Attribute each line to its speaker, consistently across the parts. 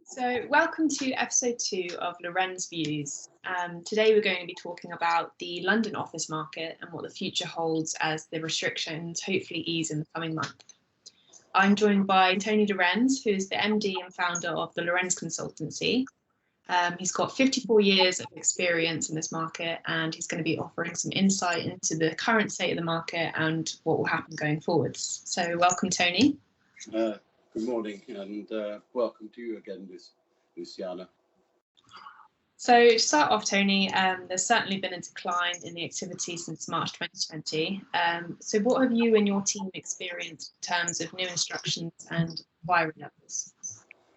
Speaker 1: So, welcome to episode 2 of Lorenz Views. Today, we're going to be talking about the London office market and what the future holds as the restrictions hopefully ease in the coming month. I'm joined by Tony Lorenz, who is the MD and founder of the Lorenz Consultancy. He's got 54 years of experience in this market, and he's going to be offering some insight into the current state of the market and what will happen going forwards. So, welcome, Tony.
Speaker 2: Good morning, and welcome to you again, Luciana.
Speaker 1: So to start off, Tony, there's certainly been a decline in the activity since March 2020. So what have you and your team experienced in terms of new instructions and inquiry levels?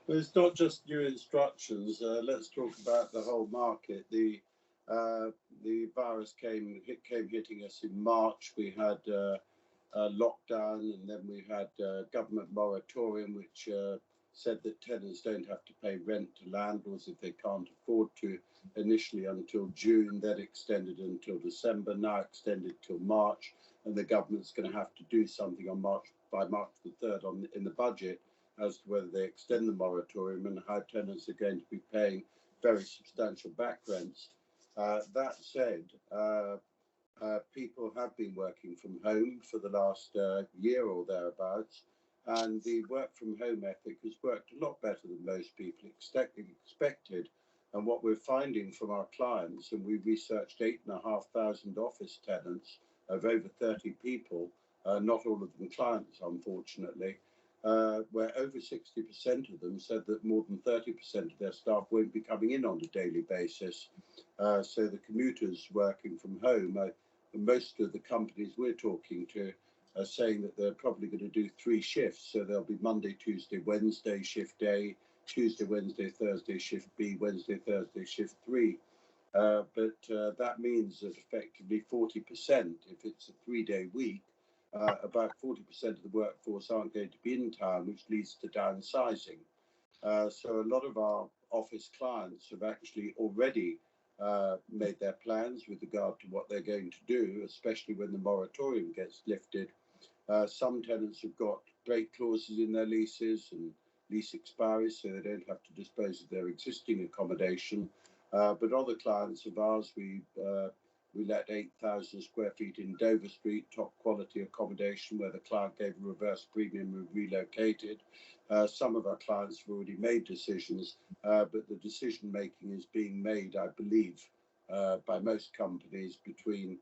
Speaker 2: Well, it's not just new instructions. Let's talk about the whole market. The virus came hitting us in March. We had lockdown, and then we had government moratorium, which said that tenants don't have to pay rent to landlords if they can't afford to, initially until June, then extended until December, now extended till March, and the government's going to have to do something by March the 3rd in the budget as to whether they extend the moratorium and how tenants are going to be paying very substantial back rents. That said, people have been working from home for the last year or thereabouts, and the work from home ethic has worked a lot better than most people expected. And what we're finding from our clients, and we researched 8,500 office tenants of over 30 people, not all of them clients, unfortunately, where over 60% of them said that more than 30% of their staff won't be coming in on a daily basis. So the commuters working from home, most of the companies we're talking to are saying that they're probably going to do 3 shifts. So there'll be Monday, Tuesday, Wednesday, shift A, Tuesday, Wednesday, Thursday, shift B, Wednesday, Thursday, shift 3. But that means that effectively 40%, if it's a 3-day week, about 40% of the workforce aren't going to be in town, which leads to downsizing. So a lot of our office clients have actually already made their plans with regard to what they're going to do, especially when the moratorium gets lifted. Some tenants have got break clauses in their leases and lease expiries, so they don't have to dispose of their existing accommodation. But other clients of ours, we let 8,000 square feet in Dover Street, top quality accommodation, where the client gave a reverse premium and relocated. Some of our clients have already made decisions, but the decision making is being made, I believe, by most companies between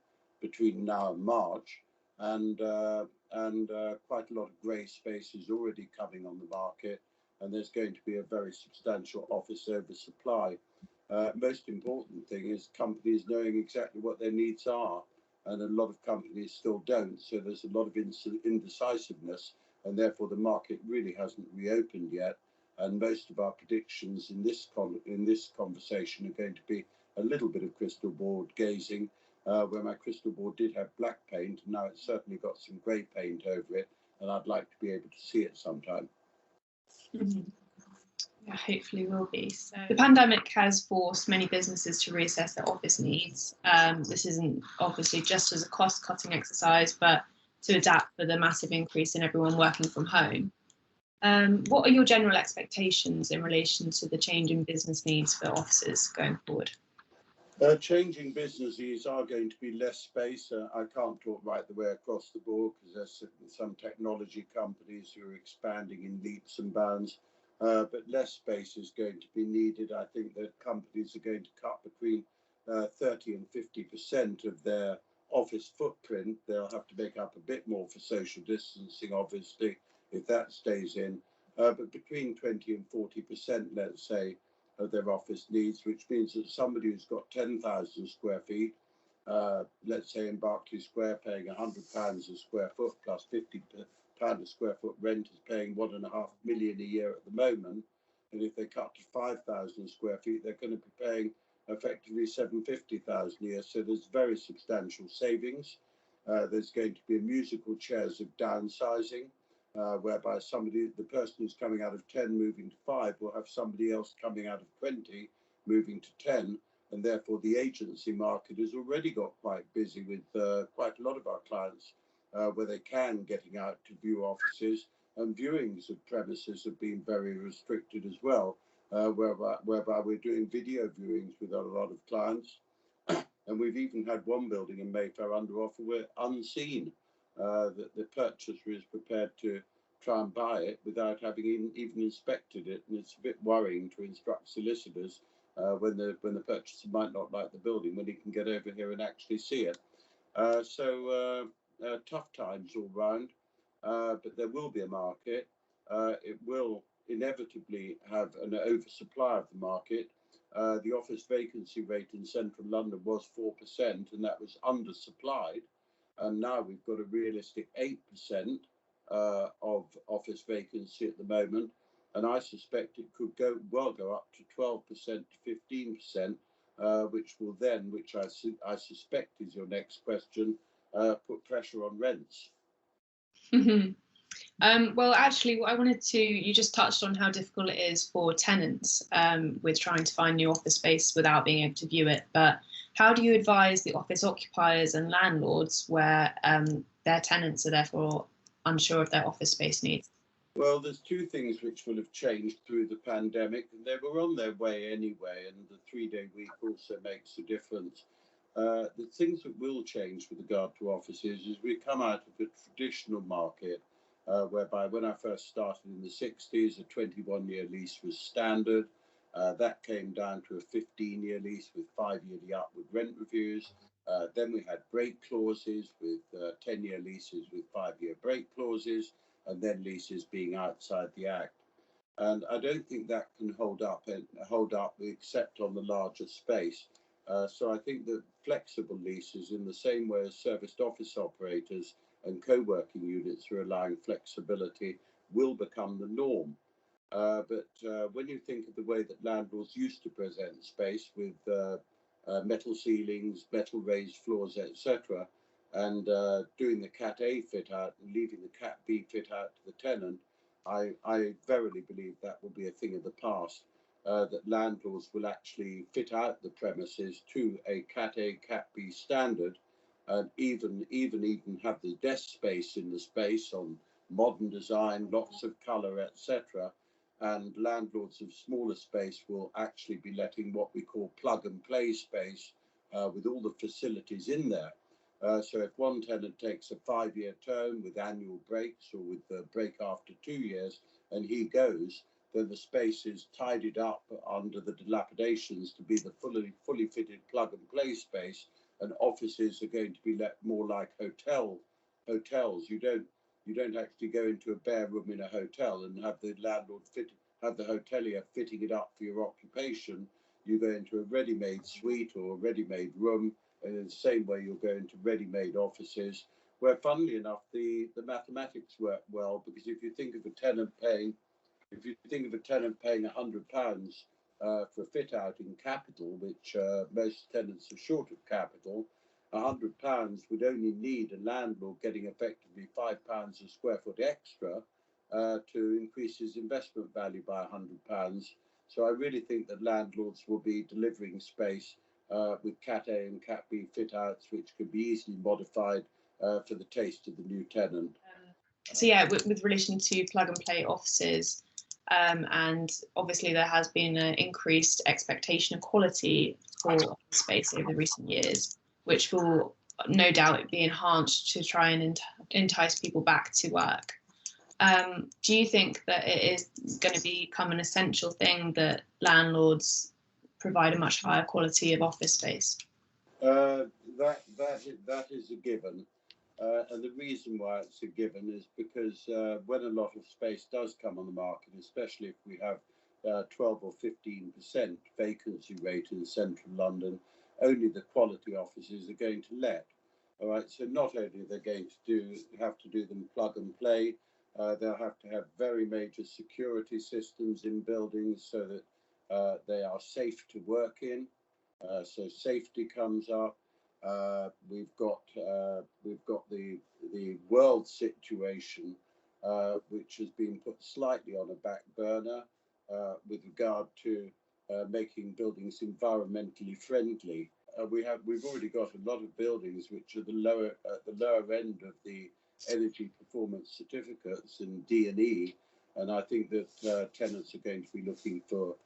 Speaker 2: now and March, and quite a lot of grey space is already coming on the market, and there's going to be a very substantial office oversupply. Most important thing is companies knowing exactly what their needs are, and a lot of companies still don't. So there's a lot of indecisiveness, and therefore the market really hasn't reopened yet. And most of our predictions in this conversation are going to be a little bit of crystal ball gazing, where my crystal ball did have black paint, and now it's certainly got some grey paint over it, and I'd like to be able to see it sometime.
Speaker 1: Mm-hmm. Yeah, hopefully will be. So the pandemic has forced many businesses to reassess their office needs. This isn't obviously just as a cost-cutting exercise, but to adapt for the massive increase in everyone working from home. What are your general expectations in relation to the change in business needs for offices going forward?
Speaker 2: Changing business needs are going to be less space. I can't talk right the way across the board because there's some technology companies who are expanding in leaps and bounds. But less space is going to be needed. I think that companies are going to cut between 30 and 50% of their office footprint. They'll have to make up a bit more for social distancing, obviously, if that stays in. But between 20 and 40%, let's say, of their office needs, which means that somebody who's got 10,000 square feet, let's say in Berkeley Square, paying £100 a square foot plus £50 a square foot rent, is paying £1.5 million a year at the moment. And if they cut to 5,000 square feet, they're going to be paying effectively £750,000 a year. So there's very substantial savings. There's going to be a musical chairs of downsizing, whereby the person who's coming out of 10 moving to 5 will have somebody else coming out of 20 moving to 10. And therefore the agency market has already got quite busy with quite a lot of our clients where they can getting out to view offices, and viewings of premises have been very restricted as well. whereby we're doing video viewings with a lot of clients. And we've even had one building in Mayfair under offer where unseen, that the purchaser is prepared to try and buy it without having even inspected it. And it's a bit worrying to instruct solicitors when the purchaser might not like the building, when he can get over here and actually see it. Tough times all round, but there will be a market. It will inevitably have an oversupply of the market. The office vacancy rate in central London was 4%, and that was undersupplied. And now we've got a realistic 8% of office vacancy at the moment. And I suspect it could go up to 12% to 15%, which will then, which I suspect is your next question, put pressure on rents.
Speaker 1: Well, actually, what I wanted to, you just touched on how difficult it is for tenants with trying to find new office space without being able to view it. But how do you advise the office occupiers and landlords where their tenants are therefore unsure of their office space needs?
Speaker 2: Well, there's two things which will have changed through the pandemic, and they were on their way anyway, and the 3-day week also makes a difference. The things that will change with regard to offices is we come out of a traditional market whereby when I first started in the 60s, a 21-year lease was standard. That came down to a 15-year lease with 5-yearly upward rent reviews. Then we had break clauses with 10-year leases with 5-year break clauses, and then leases being outside the Act. And I don't think that can hold up except on the larger space. So I think that flexible leases, in the same way as serviced office operators and co-working units are allowing flexibility, will become the norm. But when you think of the way that landlords used to present space with metal ceilings, metal raised floors, etc., and doing the Cat A fit out and leaving the Cat B fit out to the tenant, I verily believe that will be a thing of the past. That landlords will actually fit out the premises to a Cat A, Cat B standard, and even have the desk space in the space on modern design, lots of colour, etc. And landlords of smaller space will actually be letting what we call plug and play space with all the facilities in there. So if one tenant takes a 5-year term with annual breaks or with the break after 2 years and he goes, then the space is tidied up under the dilapidations to be the fully fitted plug and play space, and offices are going to be let more like hotels. You don't actually go into a bare room in a hotel and have the have the hotelier fitting it up for your occupation. You go into a ready-made suite or a ready-made room, and in the same way you'll go into ready-made offices, where funnily enough the mathematics work well, because if you think of a tenant paying £100 for a fit out in capital, which most tenants are short of capital, £100 would only need a landlord getting effectively £5 a square foot extra to increase his investment value by £100. So I really think that landlords will be delivering space with Cat A and Cat B fit outs, which could be easily modified for the taste of the new tenant.
Speaker 1: So yeah, with relation to plug and play offices, and obviously there has been an increased expectation of quality for office space over the recent years, which will no doubt be enhanced to try and entice people back to work. Do you think that it is going to become an essential thing that landlords provide a much higher quality of office space?
Speaker 2: That is a given. And the reason why it's a given is because when a lot of space does come on the market, especially if we have 12 or 15% vacancy rate in central London, only the quality offices are going to let. All right, so not only are they going to have to do them plug and play, they'll have to have very major security systems in buildings so that they are safe to work in. So safety comes up. We've got the world situation, which has been put slightly on a back burner with regard to making buildings environmentally friendly. We've already got a lot of buildings which are at the lower end of the energy performance certificates in D&E, and I think that tenants are going to be looking for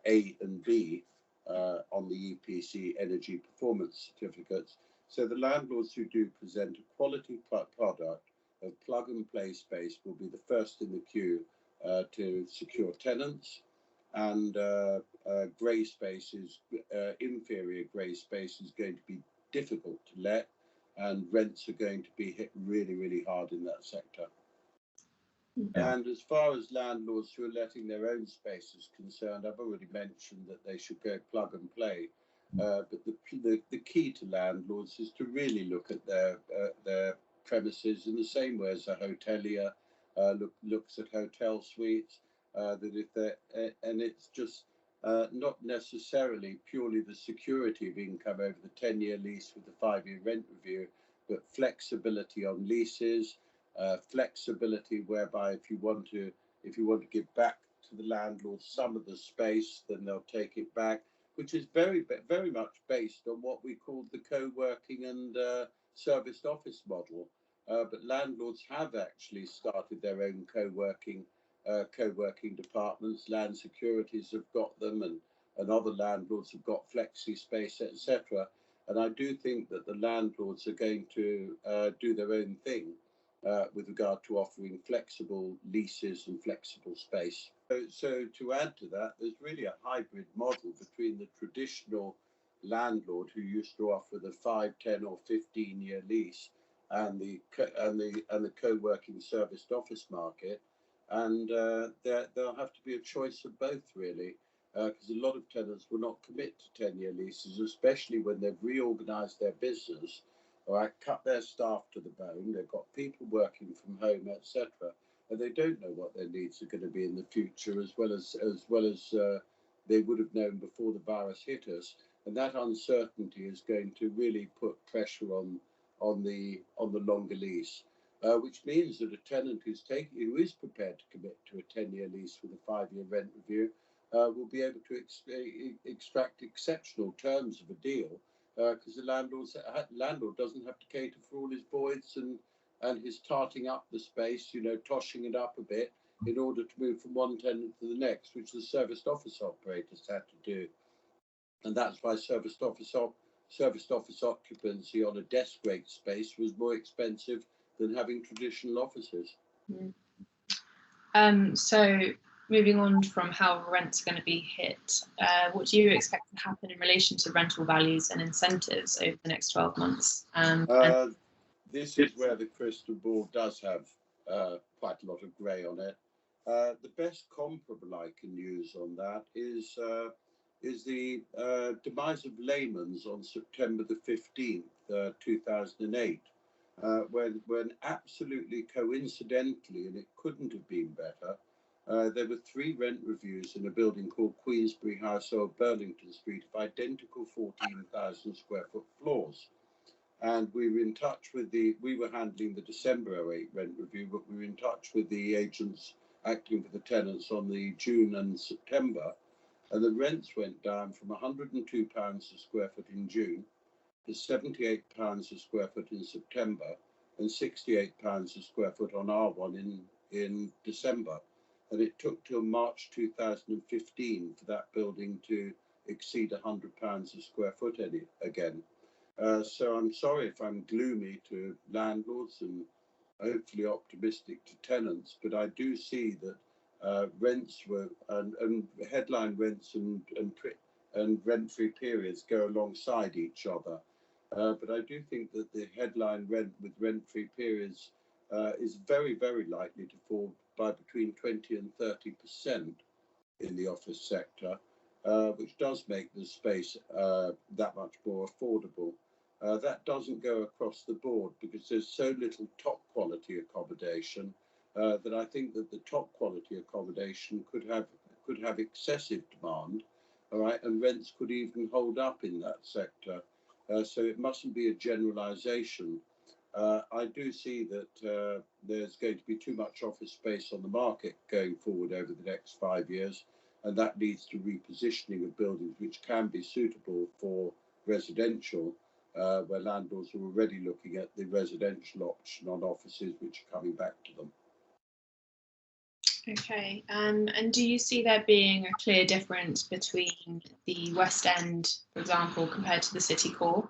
Speaker 2: A and B on the EPC energy performance certificates. So the landlords who do present a quality product of plug and play space will be the first in the queue to secure tenants, and grey spaces, inferior grey space is going to be difficult to let, and rents are going to be hit really, really hard in that sector. Yeah. And as far as landlords who are letting their own space is concerned, I've already mentioned that they should go plug and play. But the key to landlords is to really look at their premises in the same way as a hotelier looks at hotel suites. That if they're, and it's just not necessarily purely the security of income over the 10-year lease with the 5-year rent review, but flexibility on leases. Flexibility whereby if you want to give back to the landlord some of the space, then they'll take it back, which is very much based on what we call the co-working and serviced office model. But landlords have actually started their own co-working departments. Land Securities have got them, and other landlords have got flexi space, etc. And I do think that the landlords are going to do their own thing with regard to offering flexible leases and flexible space. So to add to that, there's really a hybrid model between the traditional landlord who used to offer the 5, 10 or 15-year lease and the co-working serviced office market. And there'll have to be a choice of both, really, because a lot of tenants will not commit to 10-year leases, especially when they've reorganized their business, all right, cut their staff to the bone, they've got people working from home, etc., and they don't know what their needs are going to be in the future, as well as they would have known before the virus hit us. And that uncertainty is going to really put pressure on the longer lease, which means that a tenant who is prepared to commit to a 10-year lease with a 5-year rent review will be able to extract exceptional terms of a deal, because the landlord doesn't have to cater for all his voids and his tarting up the space, toshing it up a bit in order to move from one tenant to the next, which the serviced office operators had to do. And that's why serviced office occupancy on a desk rate space was more expensive than having traditional offices.
Speaker 1: So moving on from how rents are going to be hit, what do you expect to happen in relation to rental values and incentives over the next 12 months?
Speaker 2: This is where the crystal ball does have quite a lot of grey on it. The best comparable I can use on that is the demise of Lehman's on September the 15th, 2008, when absolutely coincidentally, and it couldn't have been better, there were 3 rent reviews in a building called Queensbury House, Old Burlington Street, of identical 14,000 square foot floors. And we were in touch with we were handling the December 08 rent review, but we were in touch with the agents acting for the tenants on the June and September. And the rents went down from £102 a square foot in June to £78 a square foot in September, and £68 a square foot on our one in December. And it took till March 2015 for that building to exceed £100 a square foot again. So I'm sorry if I'm gloomy to landlords and hopefully optimistic to tenants, but I do see that rents were and headline rents and rent-free periods go alongside each other. But I do think that the headline rent with rent-free periods is very, very likely to fall by between 20 and 30% in the office sector, which does make the space that much more affordable. That doesn't go across the board because there's so little top quality accommodation that I think that the top quality accommodation could have excessive demand, all right, and rents could even hold up in that sector. So it mustn't be a generalization. I do see that there's going to be too much office space on the market going forward over the next 5 years, and that leads to repositioning of buildings which can be suitable for residential, where landlords are already looking at the residential option on offices which are coming back to them.
Speaker 1: Okay, and do you see there being a clear difference between the West End, for example, compared to the city core?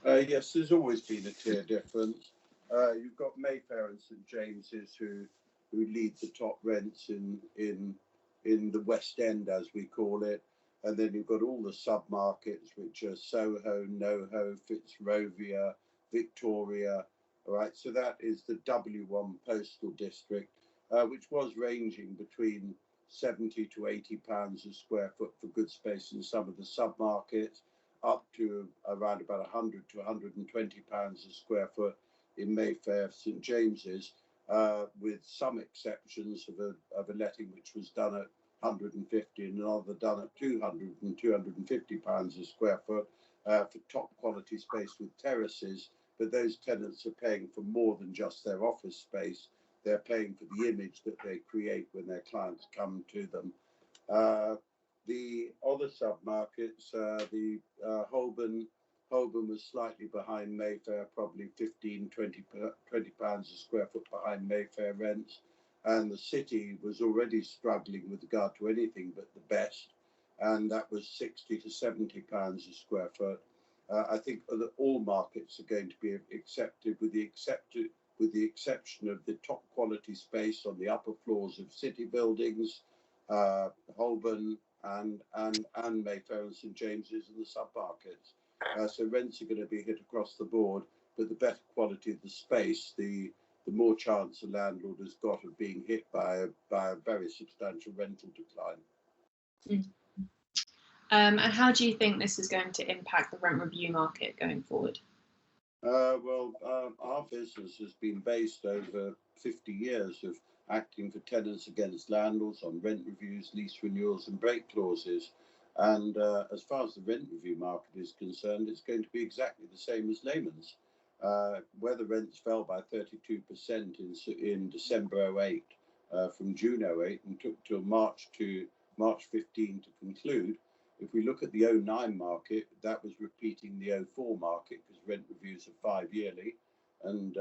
Speaker 2: Yes, there's always been a clear difference. You've got Mayfair and St James's who lead the top rents in the West End, as we call it, and then you've got all the sub-markets, which are Soho, NoHo, Fitzrovia, Victoria. All right, so that is the W1 postal district, which was ranging between 70 to 80 pounds a square foot for good space in some of the sub-markets, up to around about 100 to 120 pounds a square foot in Mayfair, St James's, with some exceptions of a letting which was done at 150 and another done at 200 and 250 pounds a square foot for top quality space with terraces. But those tenants are paying for more than just their office space. They're paying for the image that they create when their clients come to them. The other sub-markets, Holborn was slightly behind Mayfair, probably 15, 20 pounds a square foot behind Mayfair rents. And the city was already struggling with regard to anything but the best, and that was 60 to 70 pounds a square foot. I think that all markets are going to be accepted, with the exception of the top quality space on the upper floors of city buildings, Holborn, and Mayfair and St James's and the sub-markets. So rents are going to be hit across the board, but the better quality of the space, the more chance a landlord has got of being hit by a very substantial rental decline.
Speaker 1: Mm. And how do you think this is going to impact the rent review market going forward?
Speaker 2: Our business has been based over 50 years of acting for tenants against landlords on rent reviews, lease renewals and break clauses. And as far as the rent review market is concerned, it's going to be exactly the same as Lehman's. Where the rents fell by 32% in December 08 from June 08 and took till March 15 to conclude. If we look at the 09 market, that was repeating the 04 market because rent reviews are 5 yearly, and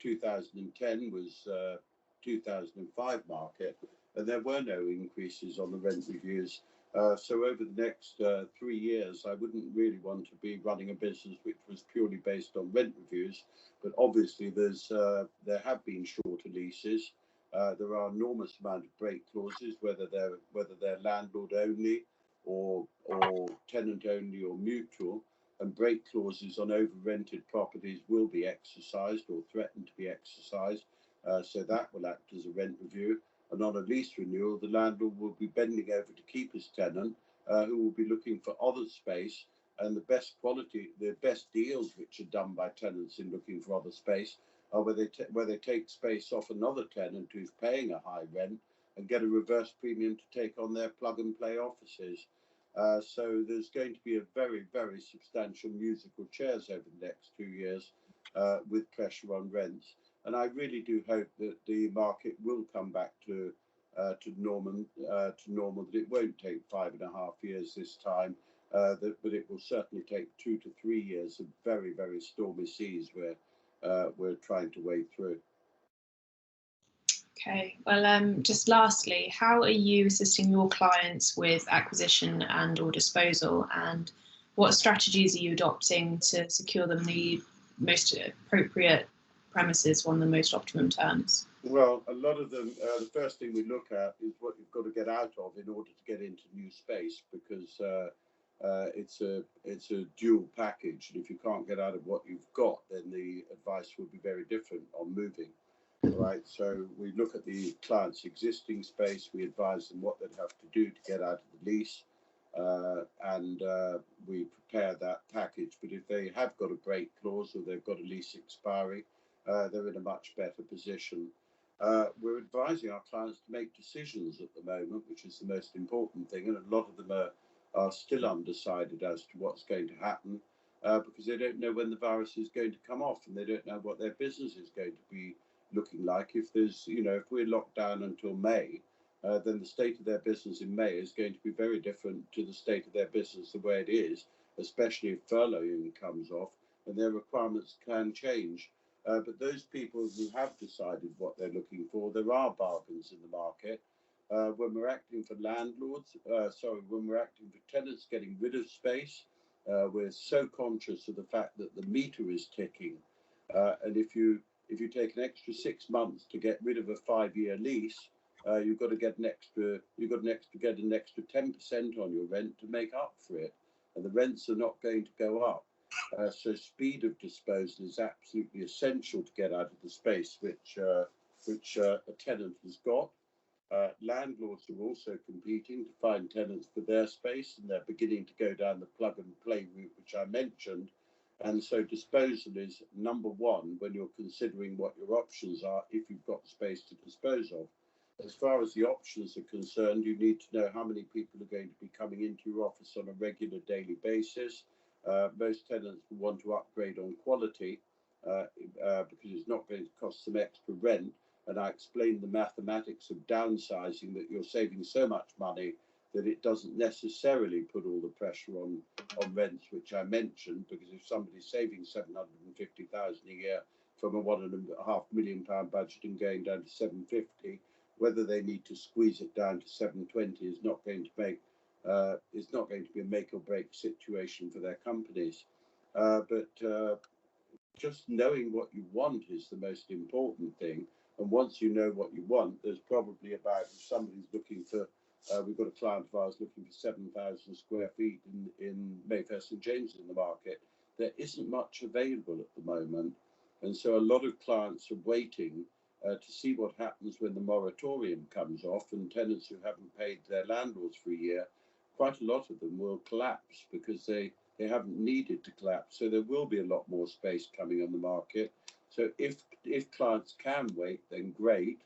Speaker 2: 2010 was 2005 market, and there were no increases on the rent reviews. So over the next 3 years, I wouldn't really want to be running a business which was purely based on rent reviews. But obviously, there have been shorter leases. There are enormous amount of break clauses, whether they're landlord only or tenant only or mutual, and break clauses on over-rented properties will be exercised or threatened to be exercised. So that will act as a rent review. And on a lease renewal, the landlord will be bending over to keep his tenant, who will be looking for other space. And the best quality, the best deals which are done by tenants in looking for other space are where they take space off another tenant who's paying a high rent and get a reverse premium to take on their plug-and-play offices. So there's going to be a very, very substantial musical chairs over the next 2 years with pressure on rents. And I really do hope that the market will come back to normal, that it won't take 5.5 years this time, but it will certainly take 2 to 3 years of very, very stormy seas where we're trying to wade through.
Speaker 1: Okay, well, just lastly, how are you assisting your clients with acquisition and or disposal, and what strategies are you adopting to secure them the most appropriate premises on the most optimum terms?
Speaker 2: Well, a lot of them, the first thing we look at is what you've got to get out of in order to get into new space, because it's a dual package, and if you can't get out of what you've got, then the advice will be very different on moving. Right, so we look at the client's existing space, we advise them what they'd have to do to get out of the lease, and we prepare that package. But if they have got a break clause or they've got a lease expiry, they're in a much better position. We're advising our clients to make decisions at the moment, which is the most important thing, and a lot of them are still undecided as to what's going to happen, because they don't know when the virus is going to come off, and they don't know what their business is going to be looking like. If we're locked down until May, then the state of their business in May is going to be very different to the state of their business the way it is, especially if furloughing comes off, and their requirements can change. But those people who have decided what they're looking for, there are bargains in the market. When we're acting for landlords, when we're acting for tenants getting rid of space, we're so conscious of the fact that the meter is ticking. And if you take an extra 6 months to get rid of a 5-year lease, you've got to get an extra 10% on your rent to make up for it, and the rents are not going to go up. So speed of disposal is absolutely essential to get out of the space which a tenant has got. Landlords are also competing to find tenants for their space, and they're beginning to go down the plug and play route, which I mentioned. And so disposal is number one when you're considering what your options are if you've got space to dispose of. As far as the options are concerned, you need to know how many people are going to be coming into your office on a regular daily basis. Most tenants will want to upgrade on quality because it's not going to cost them extra rent. And I explained the mathematics of downsizing, that you're saving so much money that it doesn't necessarily put all the pressure on rents, which I mentioned, because if somebody's saving 750,000 a year from a £1.5 million budget and going down to 750, whether they need to squeeze it down to 720 is not going to be a make or break situation for their companies. But just knowing what you want is the most important thing. And once you know what you want, there's probably about, if somebody's looking for, we've got a client of ours looking for 7,000 square feet in Mayfair St James in the market. There isn't much available at the moment. And so a lot of clients are waiting to see what happens when the moratorium comes off, and tenants who haven't paid their landlords for a year, quite a lot of them will collapse because they haven't needed to collapse. So there will be a lot more space coming on the market. So if clients can wait, then great.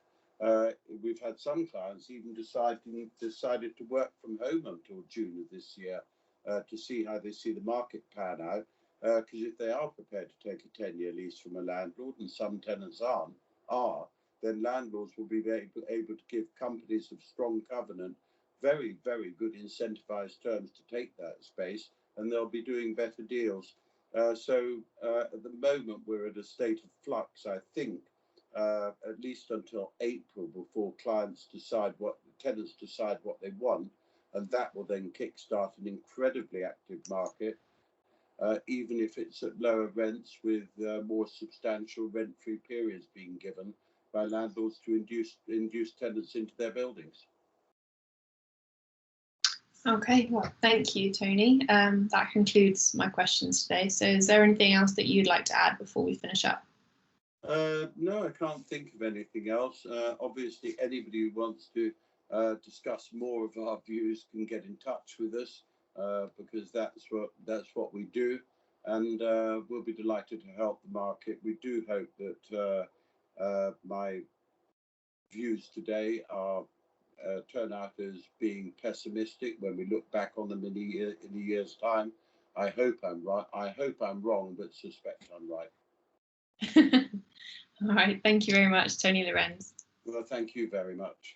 Speaker 2: We've had some clients even decided to work from home until June of this year to see how they see the market pan out. Because if they are prepared to take a 10-year lease from a landlord, and some tenants are, then landlords will be able to give companies of strong covenant very, very good incentivized terms to take that space, and they'll be doing better deals. So at the moment, we're at a state of flux, I think, at least until April, before tenants decide what they want, and that will then kickstart an incredibly active market, even if it's at lower rents, with more substantial rent-free periods being given by landlords to induce tenants into their buildings.
Speaker 1: Okay, well, thank you, Tony. That concludes my questions today. So is there anything else that you'd like to add before we finish up?
Speaker 2: No, I can't think of anything else. Obviously, anybody who wants to discuss more of our views can get in touch with us, because that's what we do, and we'll be delighted to help the market. We do hope that my views today are turn out as being pessimistic when we look back on them in a year's time. I hope I'm right. I hope I'm wrong, but suspect I'm right.
Speaker 1: All right. Thank you very much, Tony Lorenz.
Speaker 2: Well, thank you very much.